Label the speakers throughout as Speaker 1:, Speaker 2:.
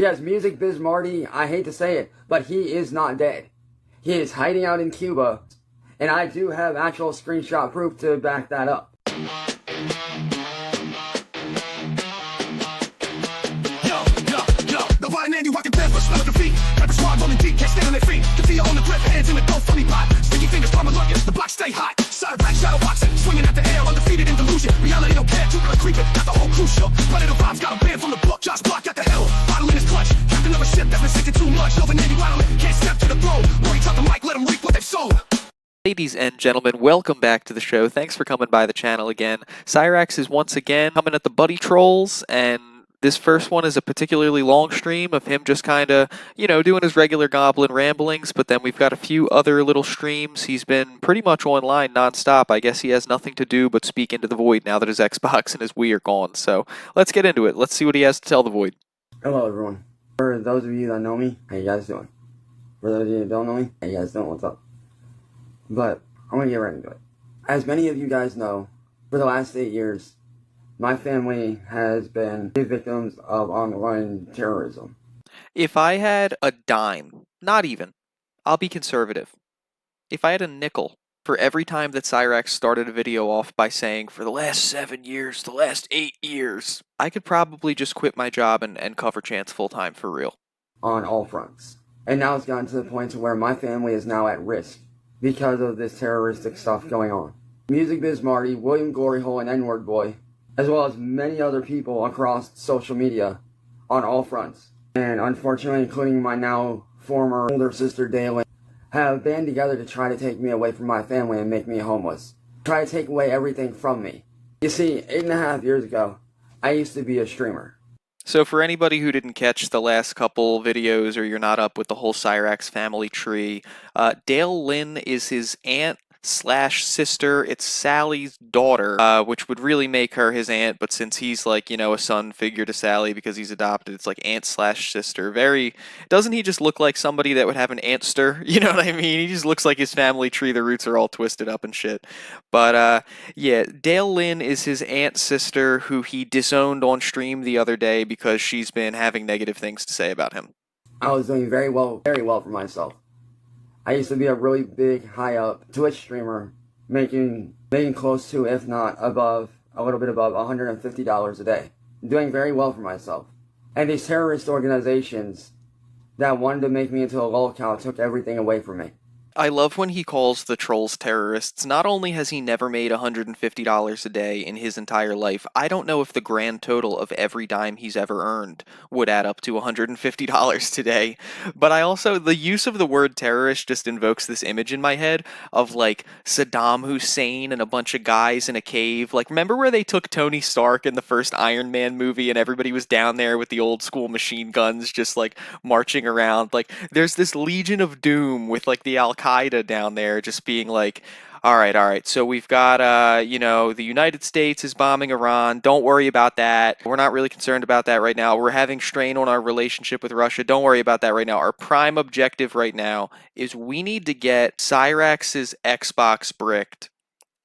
Speaker 1: Yes, MusicBizMarty, I hate to say it, but he is not dead. He is hiding out in Cuba, and I do have actual screenshot proof to back that up.
Speaker 2: The block stay hot. Cyraxx, shadow boxing, swinging at the air, undefeated in delusion. Reality don't care, Jupiter creeping, got the whole crew shook. Predator vibes, got a band from the book. Josh Block got the hell, bottle in his clutch. Captain of a ship that's been sinking too much. Nova Navy wildin', can't step to the throne. Worry, top the mic, let them reap what they've sown.
Speaker 3: Ladies and gentlemen, welcome back to the show. Thanks for coming by the channel again. Cyraxx is once again coming at the buddy trolls, and this first one is a particularly long stream of him just kind of, doing his regular goblin ramblings, but then we've got a few other little streams. He's been pretty much online nonstop. I guess he has nothing to do but speak into the void now that his Xbox and his Wii are gone. So let's get into it. Let's see what he has to tell the void.
Speaker 1: Hello everyone. For those of you that know me, how you guys doing? For those of you that don't know me, how you guys doing? What's up? But I'm going to get right into it. As many of you guys know, for the last 8 years, my family has been the victims of online terrorism.
Speaker 3: If I had a dime, not even, I'll be conservative. If I had a nickel for every time that Cyraxx started a video off by saying, for the last 7 years, the last 8 years, I could probably just quit my job and cover Chance full time for real.
Speaker 1: On all fronts. And now it's gotten to the point to where my family is now at risk because of this terroristic stuff going on. MusicBizMarty, William Gloryhole, and WordBoi, as well as many other people across social media on all fronts, and unfortunately including my now former older sister Dalen, have band together to try to take me away from my family and make me homeless. Try to take away everything from me. You see, 8.5 years ago, I used to be a streamer.
Speaker 3: So for anybody who didn't catch the last couple videos, or you're not up with the whole Cyraxx family tree, Dale Lynn is his aunt/sister. It's Sally's daughter, which would really make her his aunt, but since he's like, a son figure to Sally because he's adopted, it's like aunt/sister. Doesn't he just look like somebody that would have an auntster? You know what I mean? He just looks like his family tree, the roots are all twisted up and shit. But yeah, Dale Lynn is his aunt/sister who he disowned on stream the other day because she's been having negative things to say about him.
Speaker 1: I was doing very well for myself. I used to be a really big, high-up Twitch streamer, making close to, if not above, a little bit above $150 a day. Doing very well for myself. And these terrorist organizations that wanted to make me into a lolcow took everything away from me.
Speaker 3: I love when he calls the trolls terrorists. Not only has he never made $150 a day in his entire life, I don't know if the grand total of every dime he's ever earned would add up to $150 today. But I also, the use of the word terrorist just invokes this image in my head of like Saddam Hussein and a bunch of guys in a cave. Like, remember where they took Tony Stark in the first Iron Man movie and everybody was down there with the old school machine guns just like marching around? Like, there's this Legion of Doom with like the Al-Qaeda down there just being like, all right, so we've got, the United States is bombing Iran. Don't worry about that. We're not really concerned about that right now. We're having strain on our relationship with Russia. Don't worry about that right now. Our prime objective right now is we need to get Cyraxx's Xbox bricked.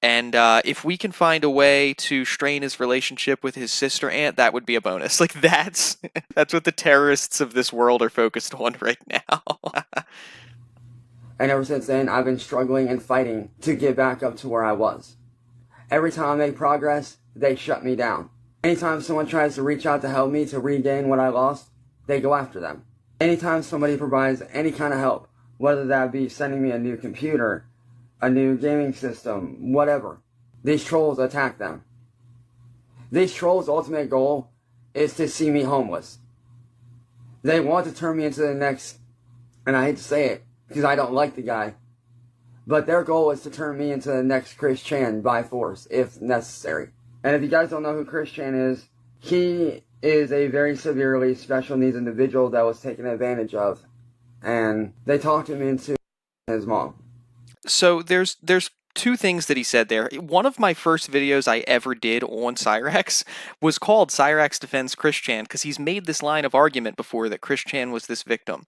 Speaker 3: And if we can find a way to strain his relationship with his sister aunt, that would be a bonus. Like, that's what the terrorists of this world are focused on right now.
Speaker 1: And ever since then, I've been struggling and fighting to get back up to where I was. Every time I make progress, they shut me down. Anytime someone tries to reach out to help me to regain what I lost, they go after them. Anytime somebody provides any kind of help, whether that be sending me a new computer, a new gaming system, whatever, these trolls attack them. These trolls' ultimate goal is to see me homeless. They want to turn me into the next, and I hate to say it, because I don't like the guy, but their goal is to turn me into the next Chris Chan by force, if necessary. And if you guys don't know who Chris Chan is, he is a very severely special needs individual that was taken advantage of, and they talked him into his mom.
Speaker 3: So there's two things that he said there. One of my first videos I ever did on Cyraxx was called Cyraxx Defends Chris Chan, because he's made this line of argument before that Chris Chan was this victim.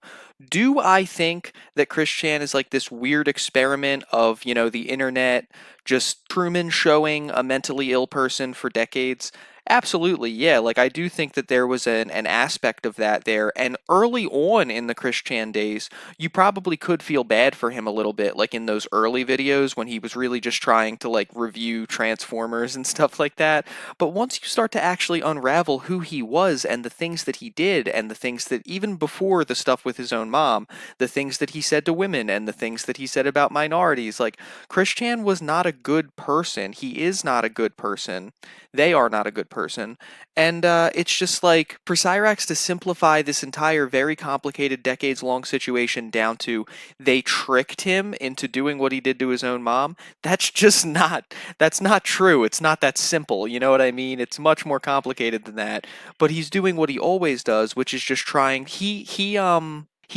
Speaker 3: Do I think that Chris Chan is like this weird experiment of, the internet just Truman showing a mentally ill person for decades? Absolutely, yeah. Like, I do think that there was an aspect of that there. And early on in the Chris Chan days, you probably could feel bad for him a little bit, like in those early videos when he was really just trying to, like, review Transformers and stuff like that. But once you start to actually unravel who he was and the things that he did, and the things that, even before the stuff with his own mom, the things that he said to women and the things that he said about minorities, like, Chris Chan was not a good person. He is not a good person. They are not a good person. And it's just like, for Cyraxx to simplify this entire very complicated decades long situation down to they tricked him into doing what he did to his own mom, that's just not, that's not true. It's not that simple. You know what I mean? It's much more complicated than that. But he's doing what he always does, which is just trying, he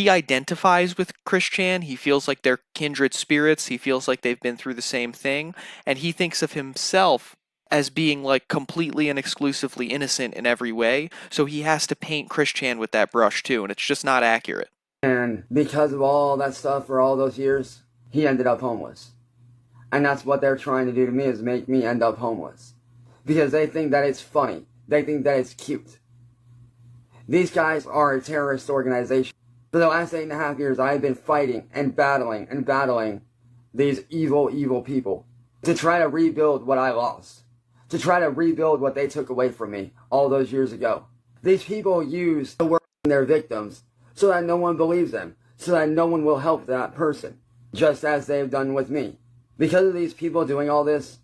Speaker 3: identifies with Chris Chan. He feels like they're kindred spirits. He feels like they've been through the same thing. And he thinks of himself as being like completely and exclusively innocent in every way. So he has to paint Chris Chan with that brush too. And it's just not accurate.
Speaker 1: And because of all that stuff for all those years, he ended up homeless. And that's what they're trying to do to me, is make me end up homeless. Because they think that it's funny. They think that it's cute. These guys are a terrorist organization. For the last 8.5 years, I have been fighting and battling these evil people to try to rebuild what I lost, to try to rebuild what they took away from me all those years ago. These people use the word in their victims so that no one believes them, so that no one will help that person, just as they've done with me. Because of these people doing all this,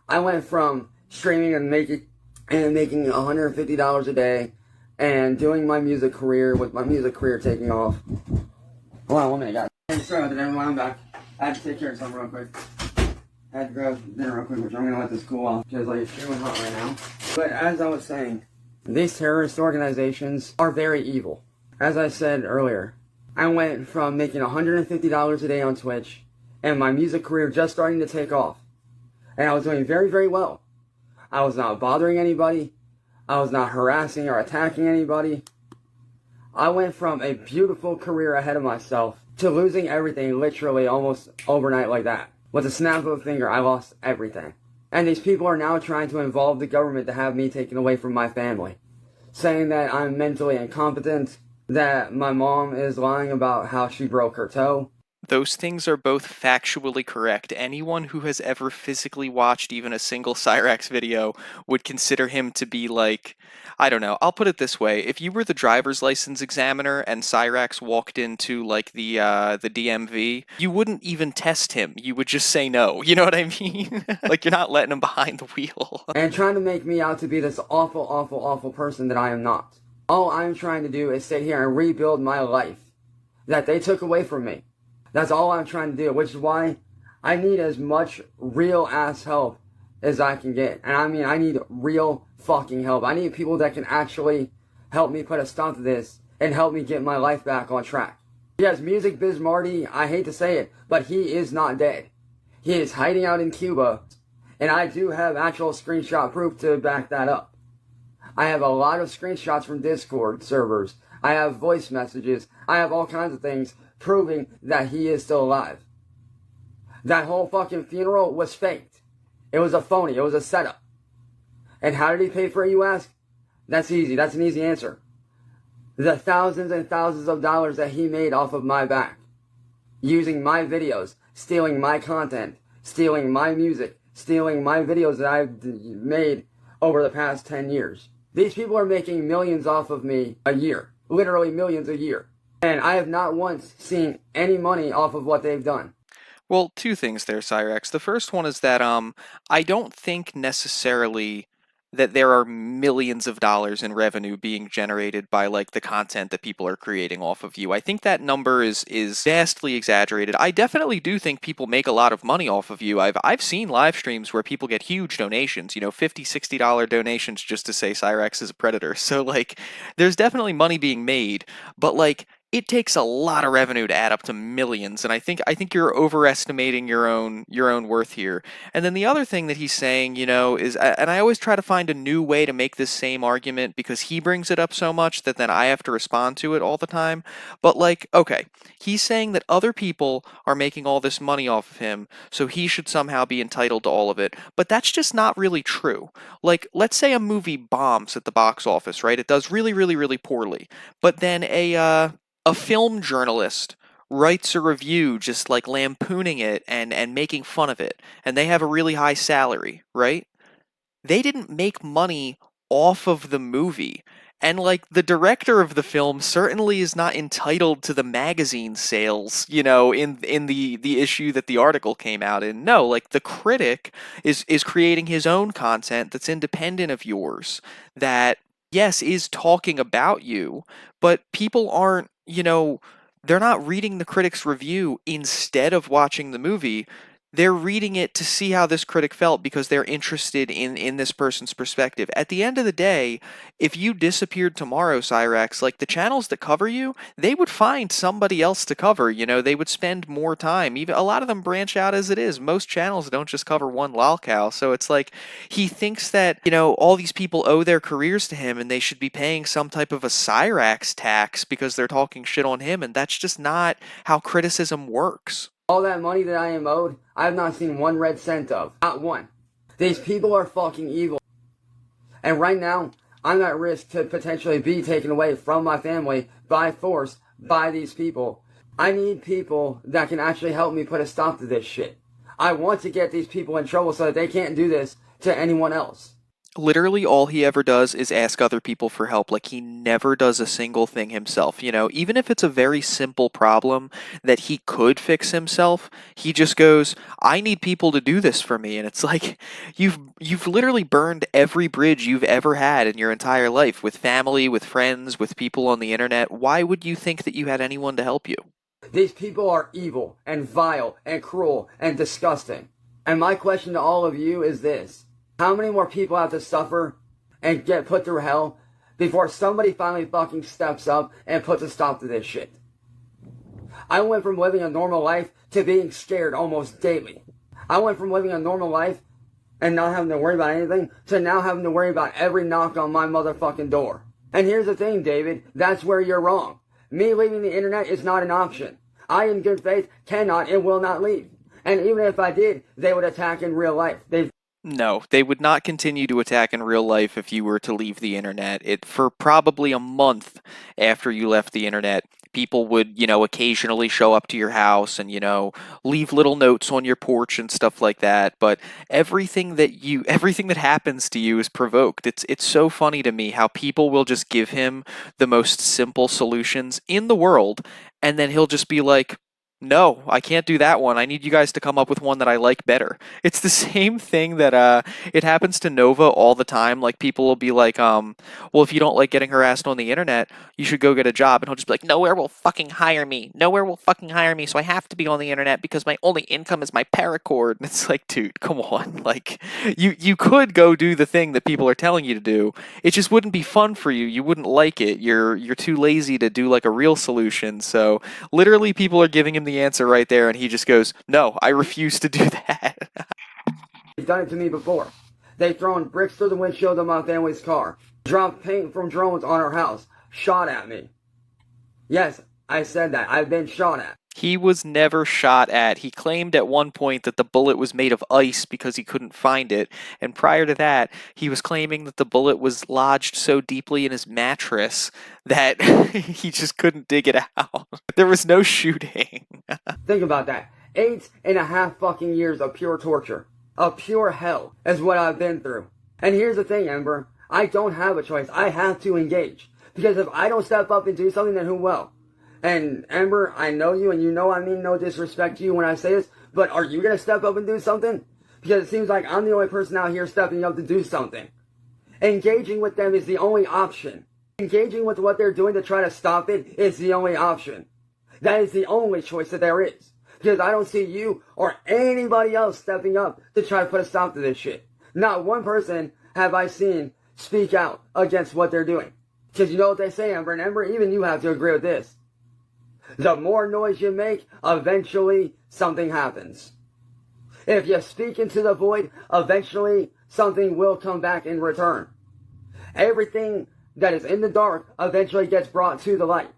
Speaker 1: I went from streaming and making $150 a day and doing my music career, with my music career taking off. Hold on 1 minute, guys. Hey, sorry about that, everyone. I'm back. I had to take care of something real quick. I had to grab dinner real quick, which I'm going to let this cool off because like, it's feeling hot right now. But as I was saying, these terrorist organizations are very evil. As I said earlier, I went from making $150 a day on Twitch and my music career just starting to take off. And I was doing very, very well. I was not bothering anybody. I was not harassing or attacking anybody. I went from a beautiful career ahead of myself to losing everything literally almost overnight like that. With a snap of a finger, I lost everything. And these people are now trying to involve the government to have me taken away from my family. Saying that I'm mentally incompetent, that my mom is lying about how she broke her toe.
Speaker 3: Those things are both factually correct. Anyone who has ever physically watched even a single Cyraxx video would consider him to be like, I don't know, I'll put it this way. If you were the driver's license examiner and Cyraxx walked into like the DMV, you wouldn't even test him. You would just say no. You know what I mean? Like, you're not letting him behind the wheel.
Speaker 1: And trying to make me out to be this awful person that I am not. All I'm trying to do is sit here and rebuild my life that they took away from me. That's all I'm trying to do, which is why I need as much real-ass help as I can get. And I mean, I need real fucking help. I need people that can actually help me put a stop to this and help me get my life back on track. Yes, MusicBizMarty, I hate to say it, but he is not dead. He is hiding out in Cuba, and I do have actual screenshot proof to back that up. I have a lot of screenshots from Discord servers. I have voice messages. I have all kinds of things proving that he is still alive. That whole fucking funeral was faked. It was a phony. It was a setup. And how did he pay for it, you ask? That's easy. That's an easy answer. The thousands and thousands of dollars that he made off of my back. Using my videos. Stealing my content. Stealing my music. Stealing my videos that I've made over the past 10 years. These people are making millions off of me a year. Literally millions a year. And I have not once seen any money off of what they've done.
Speaker 3: Well, two things there, Cyraxx. The first one is that I don't think necessarily that there are millions of dollars in revenue being generated by like the content that people are creating off of you. I think that number is vastly exaggerated. I definitely do think people make a lot of money off of you. I've seen live streams where people get huge donations, you know, $50, $60 donations just to say Cyraxx is a predator. So like there's definitely money being made, but like it takes a lot of revenue to add up to millions, and I think you're overestimating your own worth here. And then the other thing that he's saying, is, and I always try to find a new way to make this same argument because he brings it up so much that then I have to respond to it all the time. But like, okay, he's saying that other people are making all this money off of him, so he should somehow be entitled to all of it. But that's just not really true. Like, let's say a movie bombs at the box office, right? It does really, really, really poorly, but then a film journalist writes a review just like lampooning it and making fun of it, and they have a really high salary, right? They didn't make money off of the movie. And like the director of the film certainly is not entitled to the magazine sales, in the issue that the article came out in. No, like the critic is creating his own content that's independent of yours, that yes, is talking about you, but people aren't, they're not reading the critic's review instead of watching the movie. They're reading it to see how this critic felt because they're interested in this person's perspective. At the end of the day, if you disappeared tomorrow, Cyraxx, like the channels that cover you, they would find somebody else to cover. They would spend more time. Even a lot of them branch out as it is. Most channels don't just cover one lolcow. So it's like he thinks that, all these people owe their careers to him and they should be paying some type of a Cyraxx tax because they're talking shit on him. And that's just not how criticism works.
Speaker 1: All that money that I am owed, I have not seen one red cent of. Not one. These people are fucking evil. And right now, I'm at risk to potentially be taken away from my family by force by these people. I need people that can actually help me put a stop to this shit. I want to get these people in trouble so that they can't do this to anyone else.
Speaker 3: Literally all he ever does is ask other people for help. Like, he never does a single thing himself. Even if it's a very simple problem that he could fix himself, he just goes, I need people to do this for me. And it's like, you've literally burned every bridge you've ever had in your entire life, with family, with friends, with people on the internet. Why would you think that you had anyone to help you?
Speaker 1: These people are evil and vile and cruel and disgusting. And my question to all of you is this: how many more people have to suffer and get put through hell before somebody finally fucking steps up and puts a stop to this shit? I went from living a normal life to being scared almost daily. I went from living a normal life and not having to worry about anything to now having to worry about every knock on my motherfucking door. And here's the thing, David, that's where you're wrong. Me leaving the internet is not an option. I, in good faith, cannot and will not leave. And even if I did, they would attack in real life.
Speaker 3: No, they would not continue to attack in real life if you were to leave the internet. For probably a month after you left the internet, people would, occasionally show up to your house and, leave little notes on your porch and stuff like that. But everything that happens to you is provoked. It's so funny to me how people will just give him the most simple solutions in the world, and then he'll just be like, no, I can't do that one. I need you guys to come up with one that I like better. It's the same thing that it happens to Nova all the time. Like, people will be like, well, if you don't like getting harassed on the internet, you should go get a job. And he'll just be like, nowhere will fucking hire me. Nowhere will fucking hire me, so I have to be on the internet because my only income is my paracord. And it's like, dude, come on. Like, you could go do the thing that people are telling you to do. It just wouldn't be fun for you. You wouldn't like it. You're too lazy to do like a real solution. So literally people are giving him the answer right there, and he just goes, no, I refuse to do that.
Speaker 1: They've done it to me before. They've thrown bricks through the windshield of my family's car, dropped paint from drones on our house, shot at me. Yes, I said that. I've been shot at.
Speaker 3: He was never shot at. He claimed at one point that the bullet was made of ice because he couldn't find it. And prior to that, he was claiming that the bullet was lodged so deeply in his mattress that he just couldn't dig it out. There was no shooting.
Speaker 1: Think about that. 8.5 fucking years of pure torture. Of pure hell is what I've been through. And here's the thing, Ember. I don't have a choice. I have to engage. Because if I don't step up and do something, then who will? And Ember, I know you, and you know I mean no disrespect to you when I say this, but are you going to step up and do something? Because it seems like I'm the only person out here stepping up to do something. Engaging with them is the only option. Engaging with what they're doing to try to stop it is the only option. That is the only choice that there is. Because I don't see you or anybody else stepping up to try to put a stop to this shit. Not one person have I seen speak out against what they're doing. Because you know what they say, Ember, and Ember, even you have to agree with this. The more noise you make, eventually something happens. If you speak into the void, eventually something will come back in return. Everything that is in the dark eventually gets brought to the light.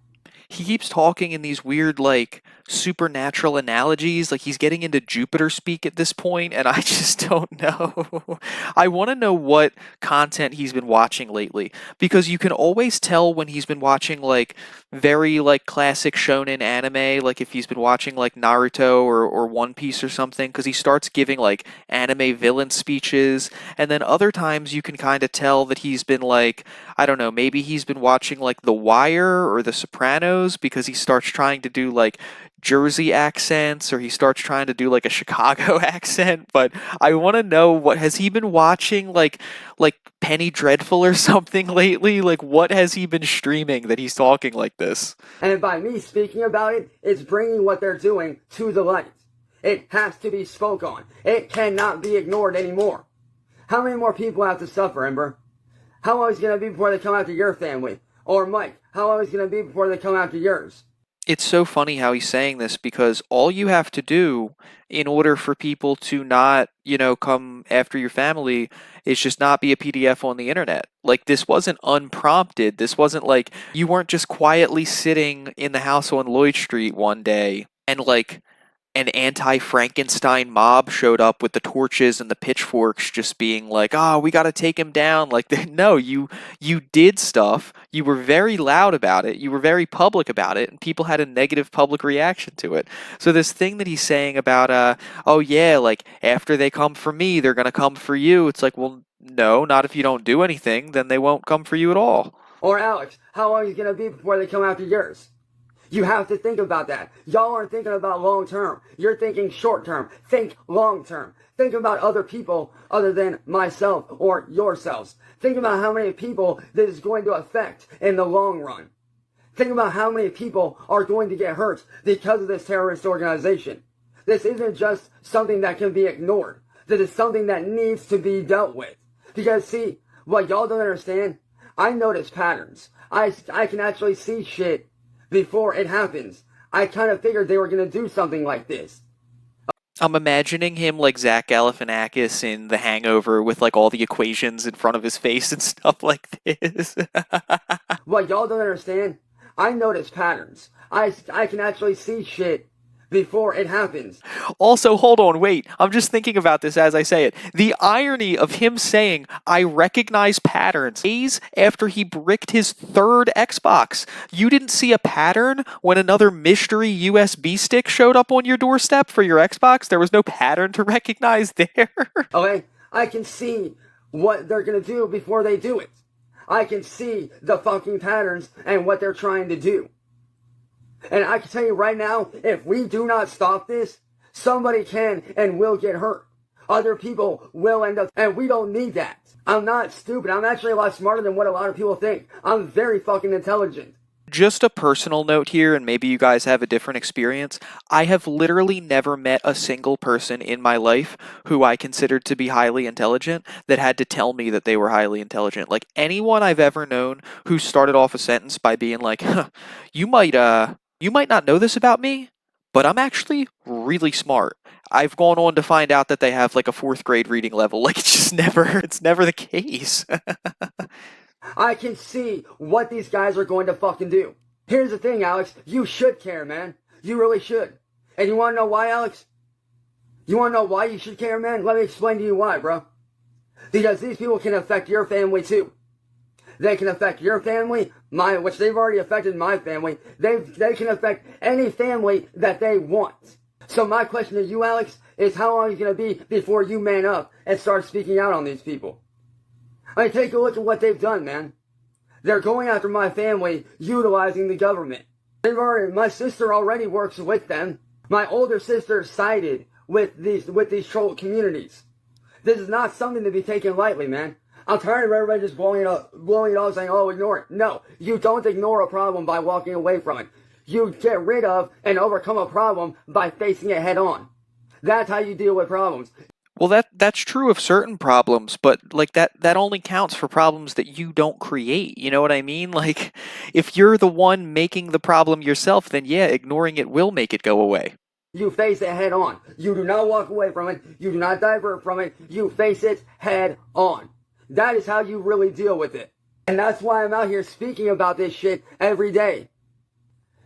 Speaker 3: He keeps talking in these weird, like, supernatural analogies, like he's getting into Jupiter speak at this point, and I just don't know. I want to know what content he's been watching lately, because you can always tell when he's been watching, like, very, like, classic shonen anime, like if he's been watching, like, Naruto or One Piece or something, because he starts giving, like, anime villain speeches, and then other times you can kind of tell that he's been, like, I don't know, maybe he's been watching, like, The Wire or The Sopranos, because he starts trying to do, like, Jersey accents, or he starts trying to do, like, a Chicago accent. But I want to know, what has he been watching, like Penny Dreadful or something lately? Like, what has he been streaming that he's talking like this?
Speaker 1: And by me speaking about it, it's bringing what they're doing to the light. It has to be spoke on. It cannot be ignored anymore. How many more people have to suffer, Ember? How long is it going to be before they come after your family? Or Mike, how long is it going to be before they come after yours?
Speaker 3: It's so funny how he's saying this, because all you have to do in order for people to not, come after your family is just not be a PDF on the internet. Like, this wasn't unprompted. This wasn't like you weren't just quietly sitting in the house on Lloyd Street one day and, like, an anti-Frankenstein mob showed up with the torches and the pitchforks, just being like, we got to take him down. Like, no, you did stuff. You were very loud about it. You were very public about it, and people had a negative public reaction to it. So this thing that he's saying about, like, after they come for me, they're going to come for you. It's like, well, no, not if you don't do anything, then they won't come for you at all.
Speaker 1: Or Alex, how long is it going to be before they come after yours? You have to think about that. Y'all aren't thinking about long term. You're thinking short term. Think long term. Think about other people other than myself or yourselves. Think about how many people this is going to affect in the long run. Think about how many people are going to get hurt because of this terrorist organization. This isn't just something that can be ignored. This is something that needs to be dealt with. Because see, what y'all don't understand, I notice patterns. I can actually see shit before it happens. I kind of figured they were going to do something like this.
Speaker 3: I'm imagining him like Zach Galifianakis in The Hangover with, like, all the equations in front of his face and stuff like this.
Speaker 1: What y'all don't understand, I notice patterns. I can actually see shit before it happens.
Speaker 3: Also, hold on, wait. I'm just thinking about this as I say it. The irony of him saying, I recognize patterns, days after he bricked his third Xbox. You didn't see a pattern when another mystery USB stick showed up on your doorstep for your Xbox? There was no pattern to recognize there.
Speaker 1: Okay? I can see what they're gonna do before they do it. I can see the fucking patterns and what they're trying to do. And I can tell you right now, if we do not stop this, somebody can and will get hurt. Other people will end up, and we don't need that. I'm not stupid. I'm actually a lot smarter than what a lot of people think. I'm very fucking intelligent.
Speaker 3: Just a personal note here, and maybe you guys have a different experience. I have literally never met a single person in my life who I considered to be highly intelligent that had to tell me that they were highly intelligent. Like, anyone I've ever known who started off a sentence by being like, you might not know this about me, but I'm actually really smart. I've gone on to find out that they have, like, a 4th grade reading level. Like, it's never the case.
Speaker 1: I can see what these guys are going to fucking do. Here's the thing, Alex. You should care, man. You really should. And you want to know why, Alex? You want to know why you should care, man? Let me explain to you why, bro. Because these people can affect your family, too. They can affect your family, which they've already affected my family. They can affect any family that they want. So my question to you, Alex, is how long is it going to be before you man up and start speaking out on these people? I mean, take a look at what they've done, man. They're going after my family, utilizing the government. My sister already works with them. My older sister sided with these troll communities. This is not something to be taken lightly, man. I'm tired of everybody just blowing it all, saying, oh, ignore it. No, you don't ignore a problem by walking away from it. You get rid of and overcome a problem by facing it head on. That's how you deal with problems.
Speaker 3: Well, that's true of certain problems, but like that only counts for problems that you don't create. You know what I mean? Like if you're the one making the problem yourself, then yeah, ignoring it will make it go away.
Speaker 1: You face it head on. You do not walk away from it. You do not divert from it. You face it head on. That is how you really deal with it. And that's why I'm out here speaking about this shit every day.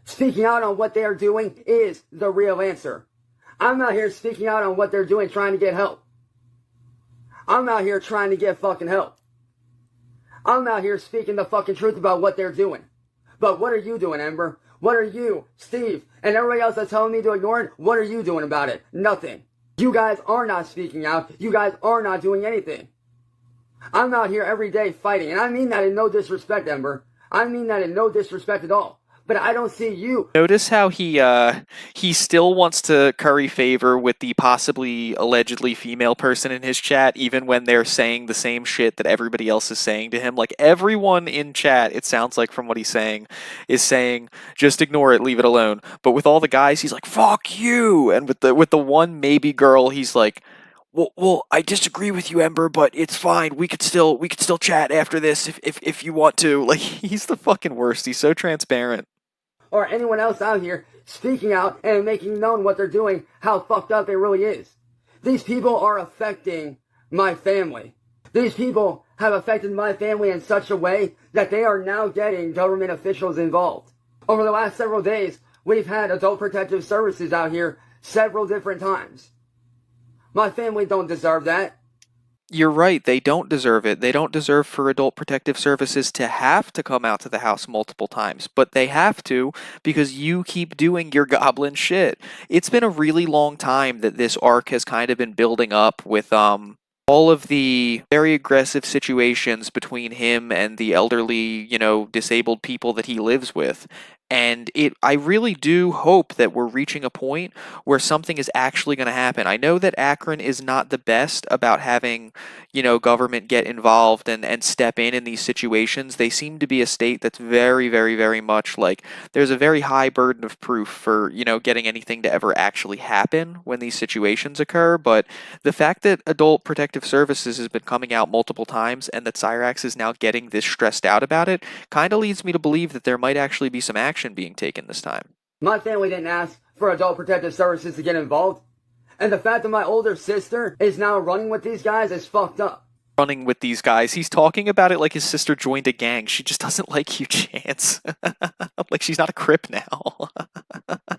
Speaker 1: Speaking out on what they are doing is the real answer. I'm out here speaking out on what they're doing, trying to get help. I'm out here trying to get fucking help. I'm out here speaking the fucking truth about what they're doing. But what are you doing, Ember? What are you, Steve, and everybody else that's telling me to ignore it? What are you doing about it? Nothing. You guys are not speaking out. You guys are not doing anything. I'm out here every day fighting, and I mean that in no disrespect, Ember. I mean that in no disrespect at all. But I don't see you.
Speaker 3: Notice how he still wants to curry favor with the possibly allegedly female person in his chat, even when they're saying the same shit that everybody else is saying to him. Like everyone in chat, it sounds like from what he's saying, is saying just ignore it, leave it alone. But with all the guys, he's like fuck you, and with the one maybe girl, he's like, well, I disagree with you, Ember, but it's fine. We could still chat after this if you want to. Like he's the fucking worst. He's so transparent.
Speaker 1: Or anyone else out here speaking out and making known what they're doing, how fucked up it really is. These people are affecting my family. These people have affected my family in such a way that they are now getting government officials involved. Over the last several days, we've had Adult Protective Services out here several different times. My family don't deserve that.
Speaker 3: You're right, they don't deserve it. They don't deserve for Adult Protective Services to have to come out to the house multiple times, but they have to because you keep doing your goblin shit. It's been a really long time that this arc has kind of been building up with all of the very aggressive situations between him and the elderly, disabled people that he lives with. And I really do hope that we're reaching a point where something is actually going to happen. I know that Akron is not the best about having, government get involved and step in these situations. They seem to be a state that's very, very, very much like there's a very high burden of proof for, getting anything to ever actually happen when these situations occur. But the fact that Adult Protective Services has been coming out multiple times and that Cyraxx is now getting this stressed out about it kind of leads me to believe that there might actually be some action being taken this time.
Speaker 1: My family didn't ask for Adult Protective Services to get involved. And the fact that my older sister is now running with these guys is fucked up.
Speaker 3: Running with these guys. He's talking about it like his sister joined a gang. She just doesn't like you, Chance. Like she's not a Crip now.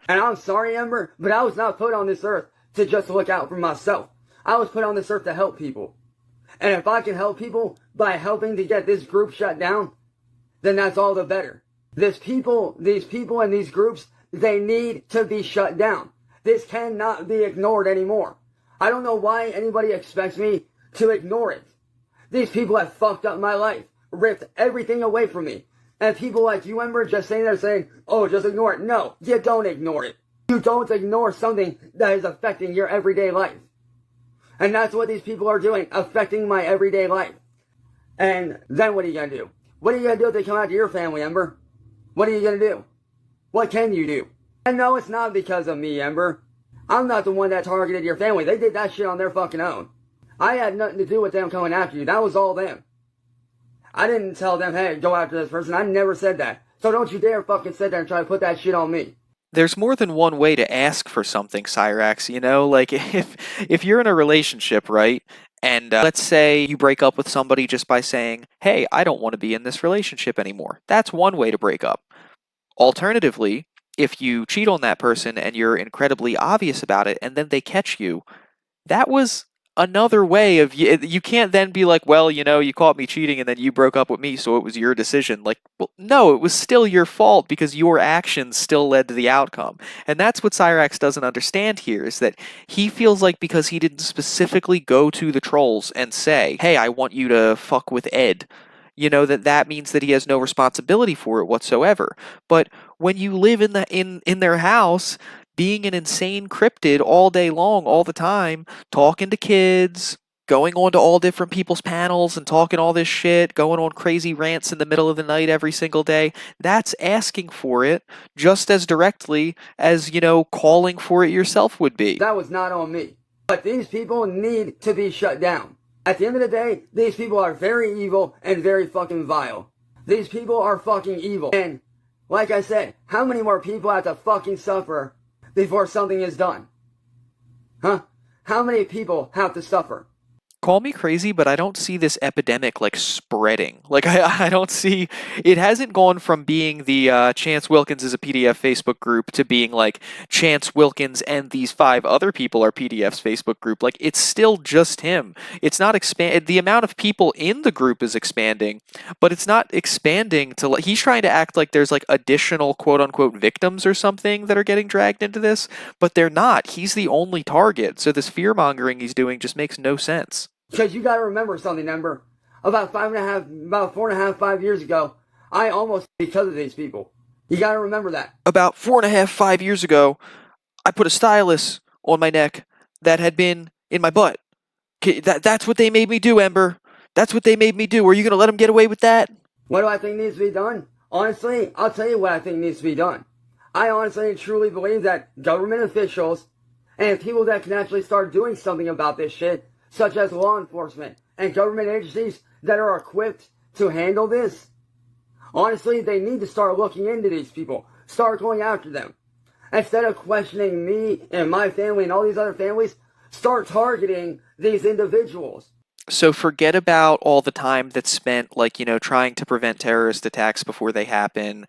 Speaker 1: And I'm sorry, Ember, but I was not put on this earth to just look out for myself. I was put on this earth to help people. And if I can help people by helping to get this group shut down, then that's all the better. These people and these groups, they need to be shut down. This cannot be ignored anymore. I don't know why anybody expects me to ignore it. These people have fucked up my life, ripped everything away from me. And people like you, Ember, just sitting there saying, oh, just ignore it. No, you don't ignore it. You don't ignore something that is affecting your everyday life. And that's what these people are doing, affecting my everyday life. And then what are you going to do? What are you going to do if they come out to your family, Ember? What are you going to do? What can you do? And no, it's not because of me, Ember. I'm not the one that targeted your family. They did that shit on their fucking own. I had nothing to do with them coming after you. That was all them. I didn't tell them, hey, go after this person. I never said that. So don't you dare fucking sit there and try to put that shit on me.
Speaker 3: There's more than one way to ask for something, Cyraxx, Like, if you're in a relationship, right, and let's say you break up with somebody just by saying, hey, I don't want to be in this relationship anymore. That's one way to break up. Alternatively, if you cheat on that person and you're incredibly obvious about it and then they catch you, that was another way of you can't then be like, well, you caught me cheating and then you broke up with me, so it was your decision. Like, well, no, it was still your fault because your actions still led to the outcome. And that's what Cyraxx doesn't understand here, is that he feels like because he didn't specifically go to the trolls and say, hey, I want you to fuck with Ed, that means that he has no responsibility for it whatsoever. But when you live in their house, being an insane cryptid all day long, all the time, talking to kids, going on to all different people's panels and talking all this shit, going on crazy rants in the middle of the night every single day, that's asking for it just as directly as, calling for it yourself would be.
Speaker 1: That was not on me. But these people need to be shut down. At the end of the day, these people are very evil and very fucking vile. These people are fucking evil. And, like I said, how many more people have to fucking suffer before something is done? Huh? How many people have to suffer?
Speaker 3: Call me crazy, but I don't see this epidemic like spreading. Like I don't see it hasn't gone from being the Chance Wilkins is a PDF Facebook group to being like Chance Wilkins and these 5 other people are PDF's Facebook group. Like it's still just him. It's not expand. The amount of people in the group is expanding, but it's not expanding to like he's trying to act like there's like additional quote unquote victims or something that are getting dragged into this, but they're not. He's the only target. So this fear mongering he's doing just makes no sense.
Speaker 1: Because you gotta remember something, Ember. About 4.5, 5 years ago, I almost because of these people. You gotta remember that.
Speaker 3: About 4.5, 5 years ago, I put a stylus on my neck that had been in my butt. That's what they made me do, Ember. That's what they made me do. Are you gonna let them get away with that?
Speaker 1: What do I think needs to be done? Honestly, I'll tell you what I think needs to be done. I honestly and truly believe that government officials and people that can actually start doing something about this shit, such as law enforcement and government agencies that are equipped to handle this. Honestly, they need to start looking into these people. Start going after them. Instead of questioning me and my family and all these other families, start targeting these individuals.
Speaker 3: So forget about all the time that's spent, like, trying to prevent terrorist attacks before they happen.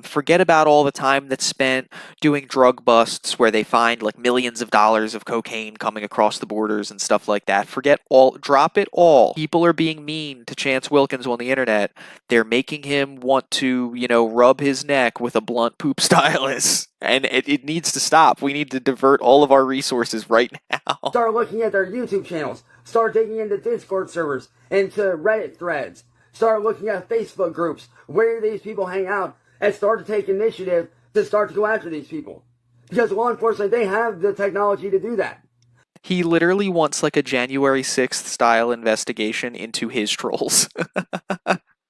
Speaker 3: Forget about all the time that's spent doing drug busts where they find like millions of dollars of cocaine coming across the borders and stuff like that. Drop it all. People are being mean to Chance Wilkins on the internet. They're making him want to, rub his neck with a blunt poop stylus. And it needs to stop. We need to divert all of our resources right now.
Speaker 1: Start looking at their YouTube channels. Start digging into Discord servers, into Reddit threads. Start looking at Facebook groups. Where these people hang out. And start to take initiative to start to go after these people. Because law enforcement, they have the technology to do that.
Speaker 3: He literally wants like a January 6th style investigation into his trolls.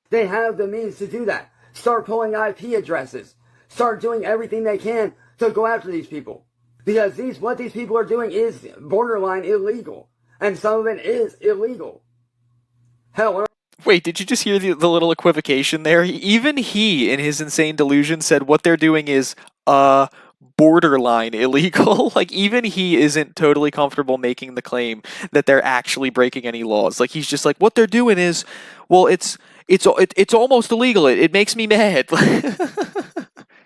Speaker 1: They have the means to do that. Start pulling IP addresses. Start doing everything they can to go after these people. Because what these people are doing is borderline illegal. And some of it is illegal. Hell,
Speaker 3: wait, did you just hear the little equivocation there? Even he, in his insane delusion, said what they're doing is, borderline illegal. Like, even he isn't totally comfortable making the claim that they're actually breaking any laws. Like, he's just like, what they're doing is, well, it's almost illegal. It makes me mad.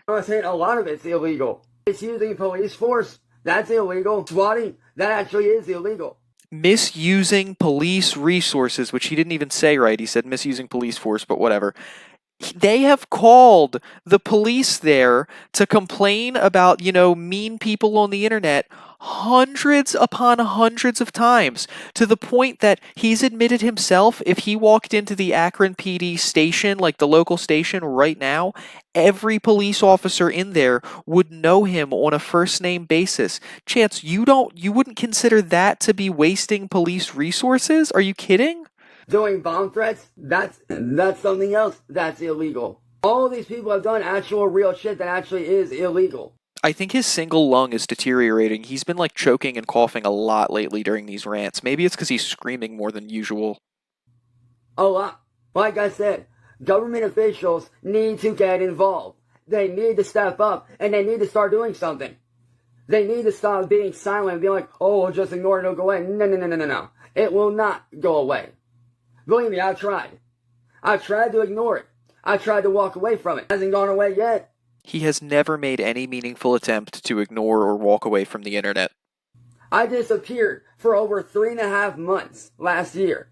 Speaker 1: I'm saying a lot of it's illegal. It's using police force. That's illegal. Swatting, that actually is illegal.
Speaker 3: Misusing police resources, which he didn't even say right. He said misusing police force, but whatever. They have called the police there to complain about, mean people on the internet hundreds upon hundreds of times, to the point that he's admitted himself if he walked into the Akron PD station, like the local station right now, every police officer in there would know him on a first name basis. Chance, you wouldn't consider that to be wasting police resources? Are you kidding?
Speaker 1: Doing bomb threats, that's something else that's illegal. All of these people have done actual real shit that actually is illegal.
Speaker 3: I think his single lung is deteriorating. He's been like choking and coughing a lot lately during these rants. Maybe it's because he's screaming more than usual.
Speaker 1: A lot. Like I said, government officials need to get involved. They need to step up and they need to start doing something. They need to stop being silent and being like, oh, we'll just ignore it, it'll go away. No. It will not go away. Believe me, I've tried. I've tried to ignore it. I've tried to walk away from it. It hasn't gone away yet.
Speaker 3: He has never made any meaningful attempt to ignore or walk away from the internet.
Speaker 1: I disappeared for over 3.5 months last year.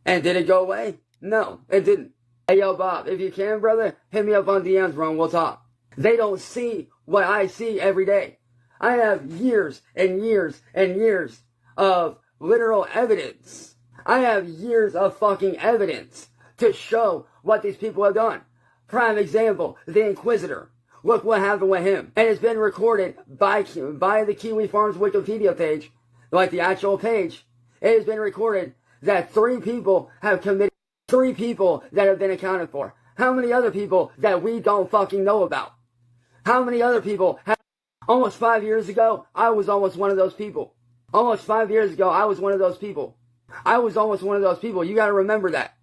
Speaker 1: And did it go away? No, it didn't. Hey, yo, Bob, if you can, brother, hit me up on DMs, bro, and we'll talk. They don't see what I see every day. I have years and years and years of literal evidence. I have years of fucking evidence to show what these people have done. Prime example, the Inquisitor. Look what happened with him. And it's been recorded by the Kiwi Farms Wikipedia page, like the actual page. It has been recorded that 3 people have committed, 3 people that have been accounted for. How many other people that we don't fucking know about? How many other people have, almost 5 years ago, I was almost one of those people. Almost 5 years ago, I was one of those people. I was almost one of those people. You gotta remember that.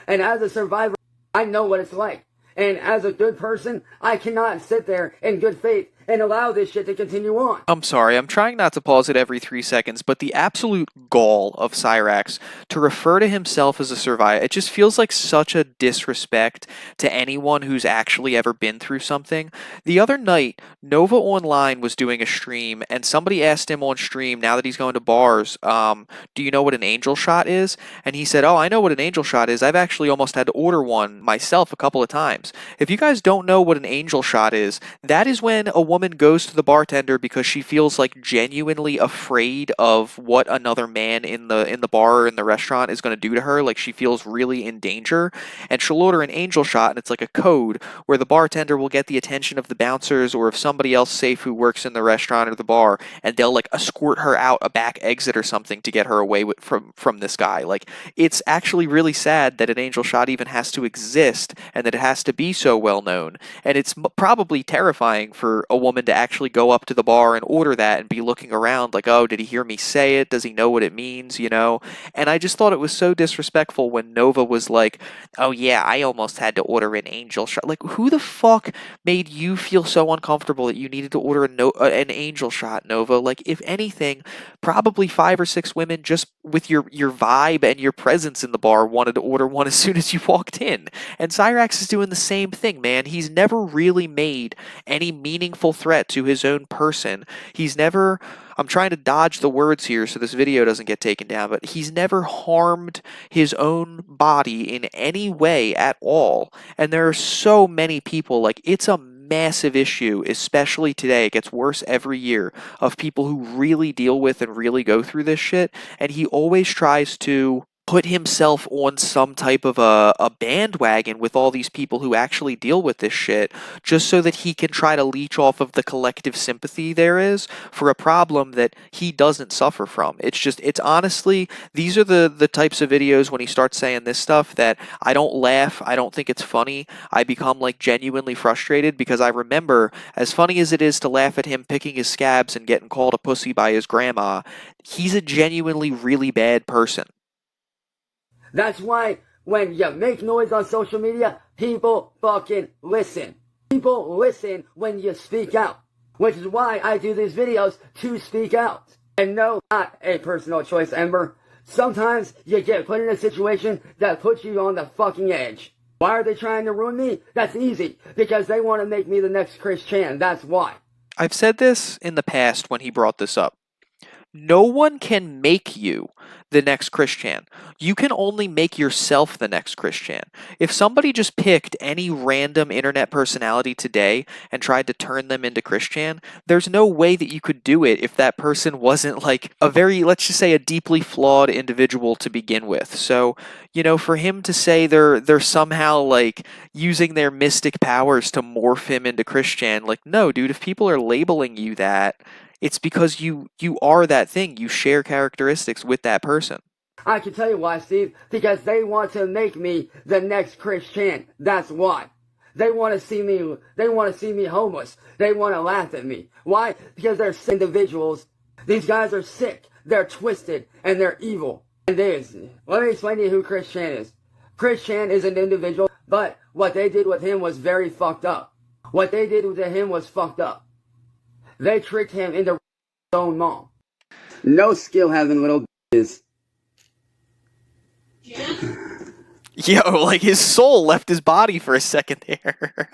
Speaker 1: And as a survivor, I know what it's like. And as a good person, I cannot sit there in good faith and allow this shit to continue on.
Speaker 3: I'm sorry, I'm trying not to pause it every 3 seconds, but the absolute gall of Cyraxx to refer to himself as a survivor, it just feels like such a disrespect to anyone who's actually ever been through something. The other night, Nova Online was doing a stream, and somebody asked him on stream, now that he's going to bars, do you know what an angel shot is? And he said, oh, I know what an angel shot is. I've actually almost had to order one myself a couple of times. If you guys don't know what an angel shot is, that is when a woman goes to the bartender because she feels like genuinely afraid of what another man in the bar or in the restaurant is going to do to her. Like she feels really in danger, and she'll order an angel shot, and it's like a code where the bartender will get the attention of the bouncers or of somebody else safe who works in the restaurant or the bar, and they'll like escort her out a back exit or something to get her away from this guy. Like, it's actually really sad that an angel shot even has to exist and that it has to be so well known, and it's probably terrifying for a woman to actually go up to the bar and order that and be looking around like, oh, did he hear me say it? Does he know what it means? You know? And I just thought it was so disrespectful when Nova was like, oh yeah, I almost had to order an angel shot. Like, who the fuck made you feel so uncomfortable that you needed to order an angel shot, Nova? Like, if anything, probably 5 or 6 women just with your vibe and your presence in the bar wanted to order one as soon as you walked in. And Cyraxx is doing the same thing, man. He's never really made any meaningful threat to his own person. He's never, I'm trying to dodge the words here so this video doesn't get taken down, but he's never harmed his own body in any way at all. And there are so many people, like, it's a massive issue, especially today. It gets worse every year, of people who really deal with and really go through this shit. And he always tries to put himself on some type of a bandwagon with all these people who actually deal with this shit, just so that he can try to leech off of the collective sympathy there is for a problem that he doesn't suffer from. It's honestly, these are the types of videos when he starts saying this stuff that I don't laugh, I don't think it's funny, I become like genuinely frustrated, because I remember, as funny as it is to laugh at him picking his scabs and getting called a pussy by his grandma, he's a genuinely really bad person.
Speaker 1: That's why when you make noise on social media, people fucking listen. People listen when you speak out. Which is why I do these videos, to speak out. And no, not a personal choice, Ember. Sometimes you get put in a situation that puts you on the fucking edge. Why are they trying to ruin me? That's easy. Because they want to make me the next Chris Chan. That's why.
Speaker 3: I've said this in the past when he brought this up. No one can make you the next Chris Chan. You can only make yourself the next Chris Chan. If somebody just picked any random internet personality today and tried to turn them into Chris Chan, there's no way that you could do it if that person wasn't like a very, let's just say, a deeply flawed individual to begin with. So, you know, for him to say they're somehow like using their mystic powers to morph him into Chris Chan, like, no, dude, if people are labeling you that, it's because you are that thing. You share characteristics with that person.
Speaker 1: I can tell you why, Steve. Because they want to make me the next Chris Chan. That's why. They want to see me homeless. They want to laugh at me. Why? Because they're sick individuals. These guys are sick. They're twisted. And they're evil. And let me explain to you who Chris Chan is. Chris Chan is an individual, but what they did with him was very fucked up. What they did with him was fucked up. They tricked him into his own mom. No skill having little bitches.
Speaker 3: Yo, like his soul left his body for a second there.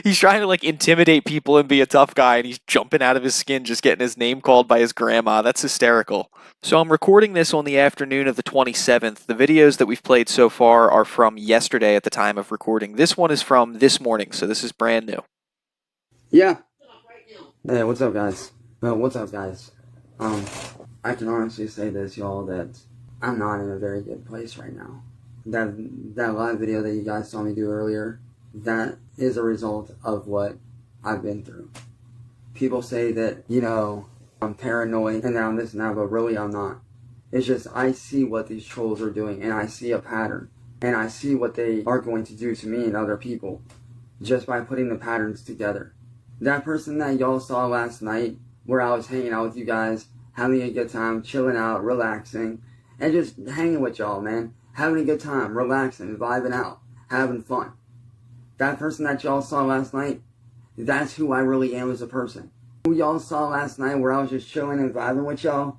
Speaker 3: He's trying to like intimidate people and be a tough guy, and he's jumping out of his skin just getting his name called by his grandma. That's hysterical. So I'm recording this on the afternoon of the 27th. The videos that we've played so far are from yesterday at the time of recording. This one is from this morning, so this is brand new.
Speaker 1: Yeah. Hey, what's up, guys? What's up, guys? I can honestly say this, y'all, that I'm not in a very good place right now. That live video that you guys saw me do earlier, that is a result of what I've been through. People say that, you know, I'm paranoid and that I'm this and that, but really I'm not. It's just I see what these trolls are doing, and I see a pattern. And I see what they are going to do to me and other people just by putting the patterns together. That person that y'all saw last night, where I was hanging out with you guys having a good time, chilling out, relaxing, and just hanging with y'all, man. Having a good time, relaxing, vibing out, having fun. That person that y'all saw last night, that's who I really am as a person. Who y'all saw last night where I was just chilling and vibing with y'all,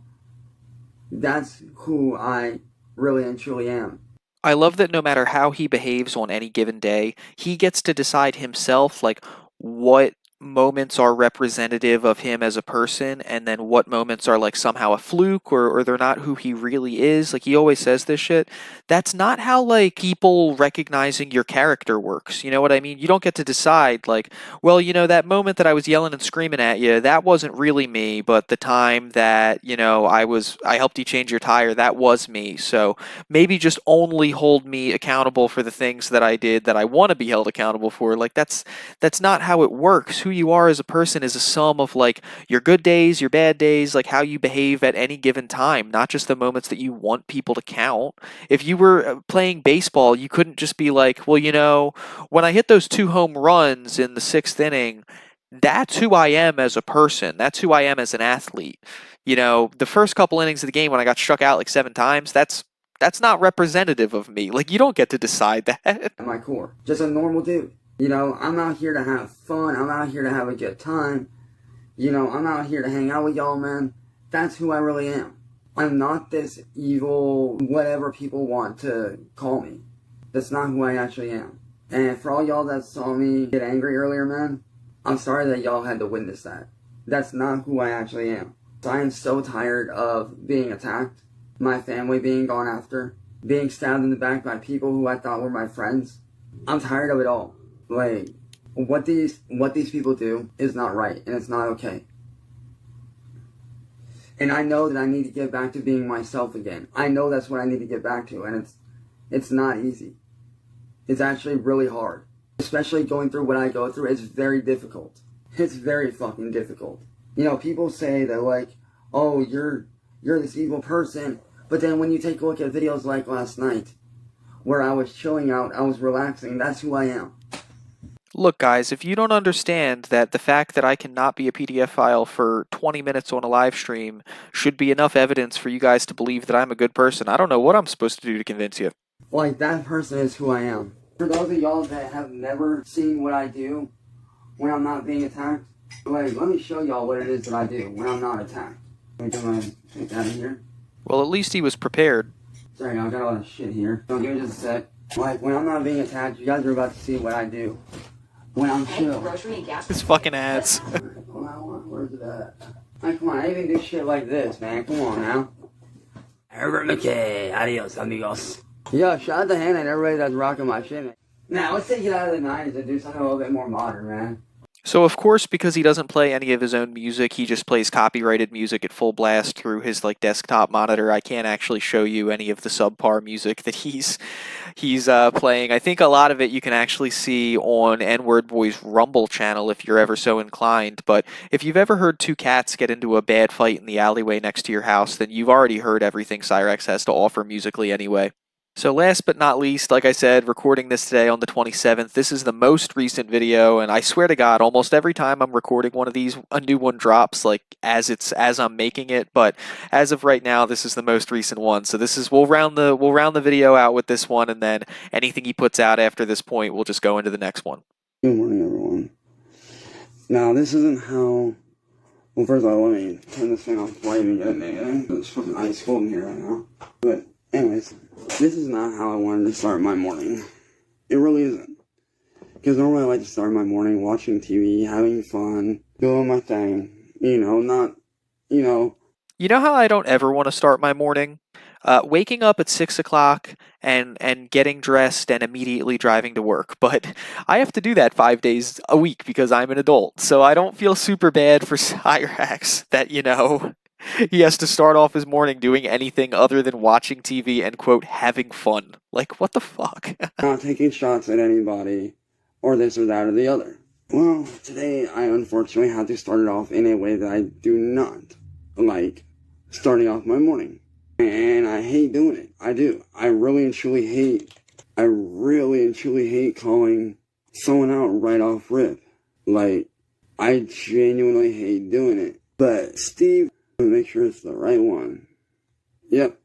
Speaker 1: that's who I really and truly am.
Speaker 3: I love that no matter how he behaves on any given day, he gets to decide himself, like, what moments are representative of him as a person, and then what moments are, like, somehow a fluke, or they're not who he really is. Like, he always says this shit. That's not how, like, people recognizing your character works. You know what I mean? You don't get to decide, like, well, you know, that moment that I was yelling and screaming at you, that wasn't really me, but the time that, you know, I helped you change your tire, that was me. So maybe just only hold me accountable for the things that I did that I want to be held accountable for. Like, that's not how it works. Who you are as a person is a sum of, like, your good days, your bad days, like how you behave at any given time, not just the moments that you want people to count. If you were playing baseball, you couldn't just be like, well, you know, when I hit those 2 home runs in the 6th inning, that's who I am as a person. That's who I am as an athlete. You know, the first couple innings of the game when I got struck out like 7 times, that's not representative of me. Like, you don't get to decide that.
Speaker 1: At my core, just a normal dude. You know, I'm out here to have fun. I'm out here to have a good time. You know, I'm out here to hang out with y'all, man. That's who I really am. I'm not this evil, whatever people want to call me. That's not who I actually am. And for all y'all that saw me get angry earlier, man, I'm sorry that y'all had to witness that. That's not who I actually am. So I am so tired of being attacked, my family being gone after, being stabbed in the back by people who I thought were my friends. I'm tired of it all. Like, what these people do is not right, and it's not okay. And I know that I need to get back to being myself again. I know that's what I need to get back to, and it's not easy. It's actually really hard. Especially going through what I go through, it's very difficult. It's very fucking difficult. You know, people say that, like, oh, you're this evil person, but then when you take a look at videos like last night, where I was chilling out, I was relaxing, that's who I am.
Speaker 3: Look, guys, if you don't understand that the fact that I cannot be a PDF file for 20 minutes on a live stream should be enough evidence for you guys to believe that I'm a good person, I don't know what I'm supposed to do to convince you.
Speaker 1: Like, that person is who I am. For those of y'all that have never seen what I do when I'm not being attacked, like, let me show y'all what it is that I do when I'm not attacked. Let me take that in here.
Speaker 3: Well, at least he was prepared.
Speaker 1: Sorry, I got a lot of shit here. So give me just a sec. Like, when I'm not being attacked, you guys are about to see what I do when I'm chill.
Speaker 3: His fucking ads.
Speaker 1: Where's it at? Like, come on, I even do shit like this, man. Come on now. Adios, amigos. Yo, shout out to Hannah and everybody that's rocking my shit, man. Now, let's take it out of the 90s and do something a little bit more modern, man.
Speaker 3: So, of course, because he doesn't play any of his own music, he just plays copyrighted music at full blast through his, like, desktop monitor. I can't actually show you any of the subpar music that he's playing. I think a lot of it you can actually see on WordBoi's Rumble channel if you're ever so inclined. But if you've ever heard 2 cats get into a bad fight in the alleyway next to your house, then you've already heard everything Cyraxx has to offer musically anyway. So last but not least, like I said, recording this today on the 27th, this is the most recent video, and I swear to God, almost every time I'm recording one of these, a new one drops, like, as I'm making it, but as of right now, this is the most recent one. So this is, we'll round the video out with this one, and then anything he puts out after this point, we'll just go into the next one.
Speaker 1: Good morning, everyone. Now, this isn't how... Well, first of all, let me turn this thing off before I even get in there. It's fucking ice cold in here right now. But, anyways, this is not how I wanted to start my morning. It really isn't. Because normally I like to start my morning watching TV, having fun, doing my thing. You know,
Speaker 3: You know how I don't ever want to start my morning? Waking up at 6 o'clock and getting dressed and immediately driving to work. But I have to do that 5 days a week because I'm an adult. So I don't feel super bad for Cyraxx that, you know, he has to start off his morning doing anything other than watching TV and, quote, having fun. Like, what the fuck?
Speaker 1: Not taking shots at anybody, or this or that or the other. Well, today I unfortunately had to start it off in a way that I do not like starting off my morning. And I hate doing it. I do. I really and truly hate calling someone out right off rip. Like, I genuinely hate doing it. But Steve Let me make sure it's the right one. Yep.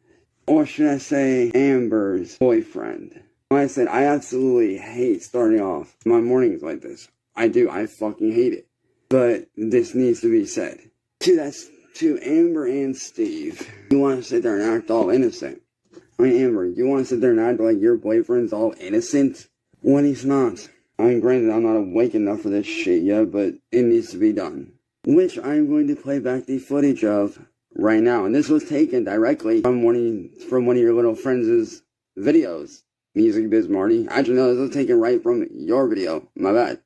Speaker 1: Or should I say Amber's boyfriend? Like I said, I absolutely hate starting off my mornings like this. I do. I fucking hate it. But this needs to be said. To Amber and Steve. You want to sit there and act all innocent. I mean, Amber, you want to sit there and act like your boyfriend's all innocent when he's not. I mean, granted, I'm not awake enough for this shit yet, but it needs to be done. Which I'm going to play back the footage of right now. And this was taken directly from one of your little friends' videos. MusicBizMarty. Actually, no, this was taken right from your video. My bad.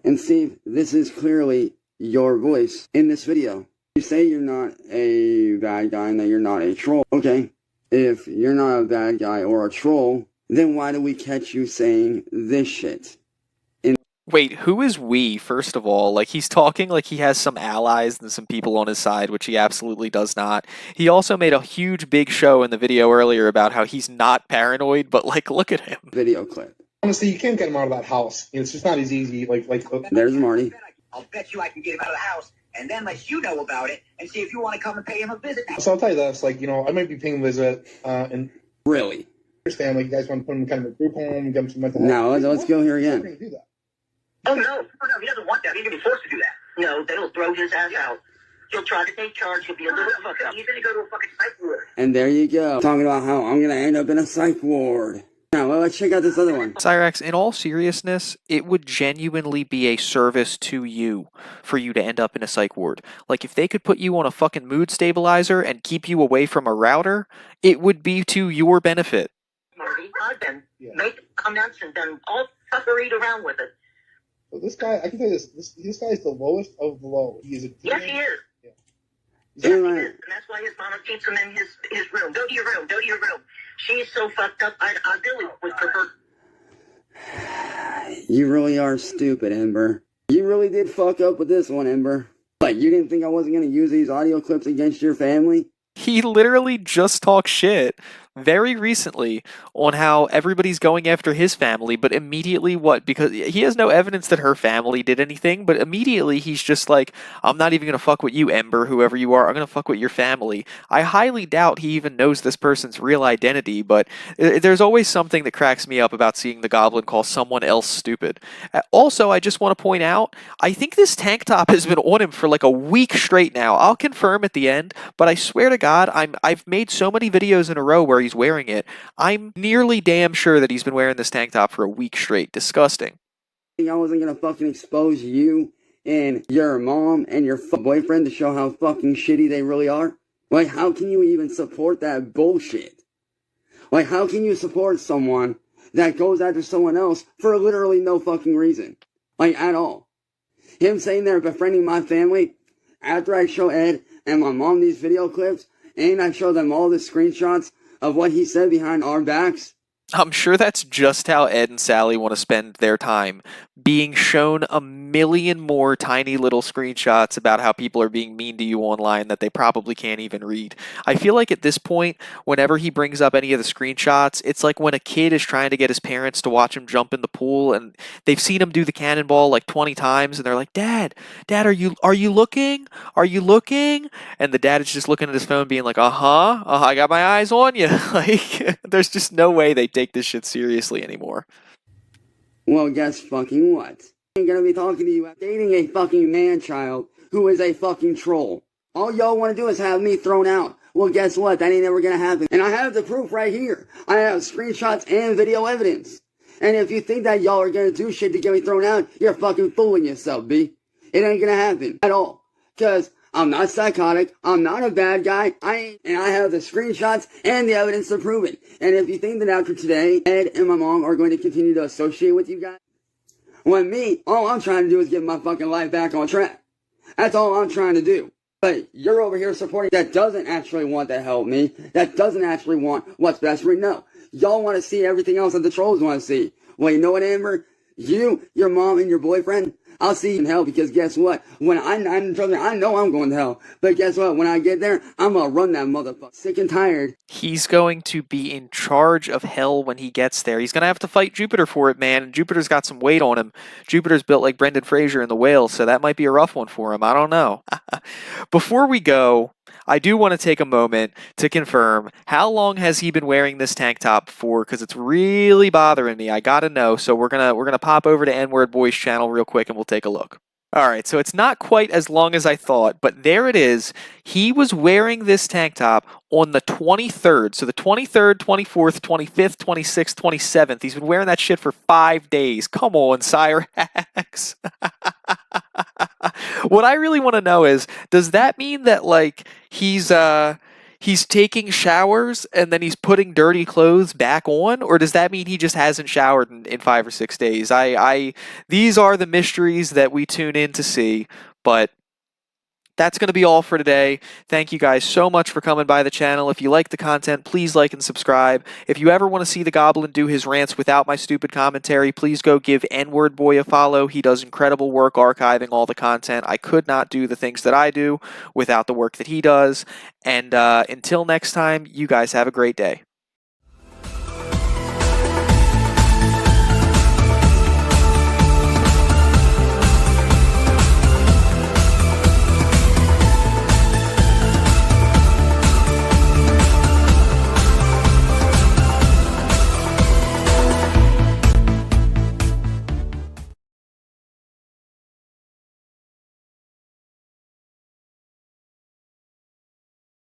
Speaker 1: And Steve, this is clearly your voice in this video. You say you're not a bad guy and that you're not a troll. Okay, if you're not a bad guy or a troll, then why do we catch you saying this shit?
Speaker 3: Wait, who is we, first of all? Like, he's talking like he has some allies and some people on his side, which he absolutely does not. He also made a huge big show in the video earlier about how he's not paranoid, but, like, look at him.
Speaker 1: Video clip.
Speaker 4: Honestly, you can't get him out of that house. It's just not as easy.
Speaker 1: There's Marty.
Speaker 5: I'll bet you I can get him out of the house and then let you know about it and see if you want to come and pay him a visit.
Speaker 4: So I'll tell you this, I might be paying him a visit, and
Speaker 1: Really?
Speaker 4: his family, you guys want to put him in kind of a group home, get him some mental health.
Speaker 1: Now, let's go here again.
Speaker 4: Do that.
Speaker 5: Oh, no, he doesn't want that. He's going to be forced to do that. No, they will throw his ass out. He'll try to take charge. He'll be a little fucked up. He's going to go to a fucking psych ward.
Speaker 1: And there you go. Talking about how I'm going to end up in a psych ward. Now, well, let's check out this other one.
Speaker 3: Cyraxx, in all seriousness, it would genuinely be a service to you for you to end up in a psych ward. Like, if they could put you on a fucking mood stabilizer and keep you away from a router, it would be to your benefit.
Speaker 5: Marty, I've been made comments and done all fuckery around with it.
Speaker 4: So this guy, I can tell you this guy is the lowest of the low. He is a
Speaker 5: Yes, he is.
Speaker 4: Yeah.
Speaker 5: Yes, he is. And that's why his mama keeps him in his room. Go to your room. Go to your room. She's so fucked up, I really would prefer.
Speaker 1: You really are stupid, Ember. You really did fuck up with this one, Ember. Like, you didn't think I wasn't going to use these audio clips against your family?
Speaker 3: He literally just talked shit very recently on how everybody's going after his family, but immediately what? Because he has no evidence that her family did anything, but immediately he's just like, I'm not even going to fuck with you, Ember, whoever you are. I'm going to fuck with your family. I highly doubt he even knows this person's real identity, but there's always something that cracks me up about seeing the Goblin call someone else stupid. Also, I just want to point out, I think this tank top has been on him for like a week straight now. I'll confirm at the end, but I swear to God, I've made so many videos in a row where he's wearing it. I'm nearly damn sure that he's been wearing this tank top for a week straight. Disgusting.
Speaker 1: I wasn't gonna fucking expose you and your mom and your boyfriend to show how fucking shitty they really are? Like, how can you even support that bullshit? Like, how can you support someone that goes after someone else for literally no fucking reason? Like, at all. Him saying they're befriending my family after I show Ed and my mom these video clips, and I show them all the screenshots of what he said behind our backs.
Speaker 3: I'm sure that's just how Ed and Sally want to spend their time, being shown a million more tiny little screenshots about how people are being mean to you online that they probably can't even read. I feel like at this point, whenever he brings up any of the screenshots, it's like when a kid is trying to get his parents to watch him jump in the pool, and they've seen him do the cannonball like 20 times, and they're like, Dad, are you looking? Are you looking? And the dad is just looking at his phone being like, I got my eyes on you. Like, there's just no way they take this shit seriously anymore.
Speaker 1: Well, guess fucking what? I'm gonna be talking to you about dating a fucking man-child who is a fucking troll. All y'all want to do is have me thrown out. Well, guess what? That ain't never gonna happen. And I have the proof right here. I have screenshots and video evidence. And if you think that y'all are gonna do shit to get me thrown out, you're fucking fooling yourself, B. It ain't gonna happen at all. Cause I'm not psychotic, I'm not a bad guy, and I have the screenshots and the evidence to prove it. And if you think that after today, Ed and my mom are going to continue to associate with you guys, when me, all I'm trying to do is get my fucking life back on track. That's all I'm trying to do. But you're over here supporting that doesn't actually want to help me, that doesn't actually want what's best for me. No, y'all want to see everything else that the trolls want to see. Well, you know what, Amber? You, your mom, and your boyfriend, I'll see you in hell, because guess what? When trust me, I know I'm going to hell. But guess what? When I get there, I'm going to run that motherfucker. Sick and tired.
Speaker 3: He's going to be in charge of hell when he gets there. He's going to have to fight Jupiter for it, man. And Jupiter's got some weight on him. Jupiter's built like Brendan Fraser in The Whale, so that might be a rough one for him. I don't know. Before we go, I do want to take a moment to confirm, how long has he been wearing this tank top for? Because it's really bothering me. I gotta know. So we're gonna pop over to WordBoi's channel real quick and we'll take a look. All right, so it's not quite as long as I thought, but there it is. He was wearing this tank top on the 23rd. So the 23rd, 24th, 25th, 26th, 27th. He's been wearing that shit for 5 days. Come on, Cyraxx. What I really want to know is, does that mean that, like, he's taking showers and then he's putting dirty clothes back on? Or does that mean he just hasn't showered in 5 or 6 days? These are the mysteries that we tune in to see, but that's going to be all for today. Thank you guys so much for coming by the channel. If you like the content, please like and subscribe. If you ever want to see the Goblin do his rants without my stupid commentary, please go give WordBoi a follow. He does incredible work archiving all the content. I could not do the things that I do without the work that he does. And until next time, you guys have a great day.